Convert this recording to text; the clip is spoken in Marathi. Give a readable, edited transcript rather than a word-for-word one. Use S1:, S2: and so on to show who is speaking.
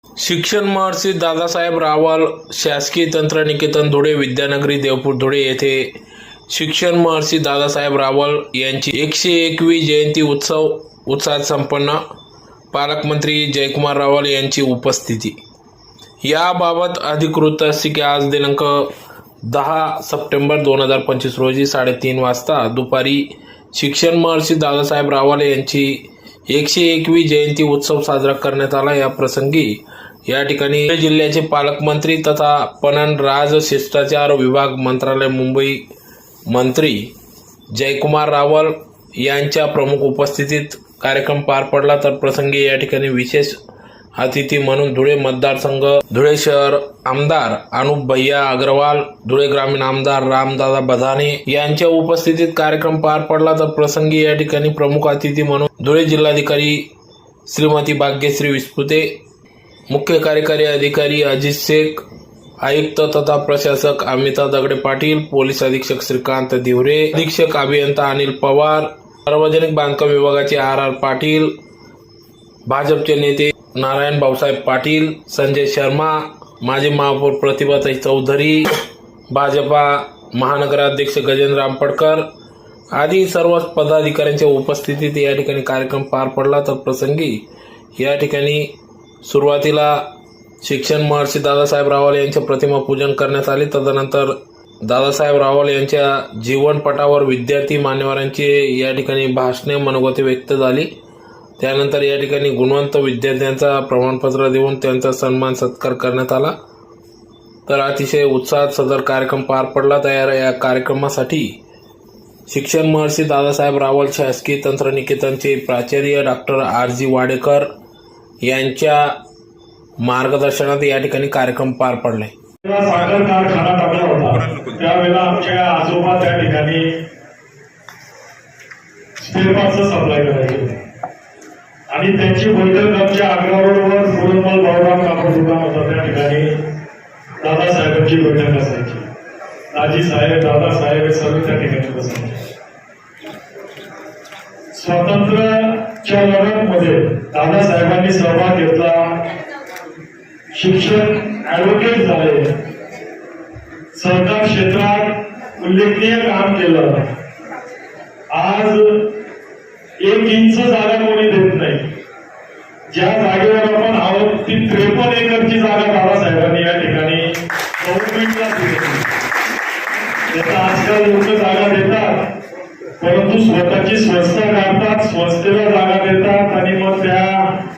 S1: शिक्षण महर्षी दादासाहेब रावल शासकीय तंत्रनिकेतन धुळे विद्यानगरी देवपूर धुळे येथे शिक्षण महर्षी दादासाहेब रावल यांची 101वी जयंती उत्साहात संपन्न। पालकमंत्री जयकुमार रावल यांची उपस्थिती। याबाबत अधिकृत अशी की आज दिनांक 10 सप्टेंबर 2025 रोजी 3:30 वाजता दुपारी शिक्षण महर्षी दादासाहेब रावल यांची 101वी जयंती उत्सव साजरा करण्यात आला। या प्रसंगी या ठिकाणी जिल्ह्याचे पालकमंत्री तथा पणन राज शिष्टाचार विभाग मंत्रालय मुंबई मंत्री जयकुमार रावल यांच्या प्रमुख उपस्थितीत कार्यक्रम पार पडला। तर प्रसंगी या ठिकाणी विशेष अतिथी म्हणून धुळे मतदारसंघ धुळे शहर आमदार अनुप भैया अग्रवाल, धुळे ग्रामीण आमदार रामदादा बधाने यांच्या उपस्थितीत कार्यक्रम पार पडला। तर प्रसंगी या ठिकाणी प्रमुख अतिथी म्हणून धुळे जिल्हाधिकारी श्रीमती भाग्यश्री विस्पुते, मुख्य कार्यकारी अधिकारी अजित शेख, आयुक्त तथा प्रशासक अमिता दगडे पाटील, पोलीस अधीक्षक श्रीकांत दिवरे, अधीक्षक अभियंता अनिल पवार, सार्वजनिक बांधकाम विभागाचे आर पाटील, भाजपचे नेते नारायण भाऊसाहेब पाटील, संजय शर्मा, माजी महापौर प्रतिभाताई चौधरी, भाजपा महानगराध्यक्ष गजेंद्र आंबटकर आदी सर्व पदाधिकाऱ्यांच्या उपस्थितीत या ठिकाणी कार्यक्रम पार पडला। तर प्रसंगी या ठिकाणी सुरुवातीला शिक्षण महर्षी दादासाहेब रावल यांचे प्रतिमा पूजन करण्यात आले। तदनंतर दादासाहेब रावल यांच्या जीवनपटावर विद्यार्थी मान्यवरांची या ठिकाणी भाषणे मनोगते व्यक्त झाली। त्यानंतर या ठिकाणी गुणवंत विद्यार्थ्यांचा प्रमाणपत्र देऊन त्यांचा सन्मान सत्कार करण्यात आला। तर अतिशय उत्साहात सदर कार्यक्रम पार पडला। या कार्यक्रमासाठी शिक्षण महर्षी दादासाहेब रावल शासकीय तंत्रनिकेतनचे प्राचार्य डॉक्टर RG वाडेकर यांच्या मार्गदर्शनात या ठिकाणी कार्यक्रम पार पडले।
S2: साखर कारखाना टाकला होता त्यावेळेला आमच्या आजोबा त्या ठिकाणी स्पेअरपार्टचं सप्लाय करायचे आणि त्यांची बैठक आमच्या आग्रारोडवर सुरमल बाळूराम कापड दुकान होता त्या ठिकाणी दादासाहेबांची बैठक असायची। दाजी साहेब, दादासाहेब सर्व त्या ठिकाणी बसायचे। स्वातंत्र्याच्या लढ्यामध्ये दादासाहेबांनी सहभाग घेतला, शिक्षण ऍडव्होकेट झाले, सहकार क्षेत्रात उल्लेखनीय काम केलं। आज 1 इंच जागा कोणी देत नाही। ज्या जागेवर आपण आहोत ती 53 एकरची जागा दादासाहेबांनी या ठिकाणी गव्हर्नमेंटला दिली। त्याचा आजकाल लोक जागा देतात परंतु स्वतःची संस्था काढतात, संस्थेला जागा देतात आणि मग त्या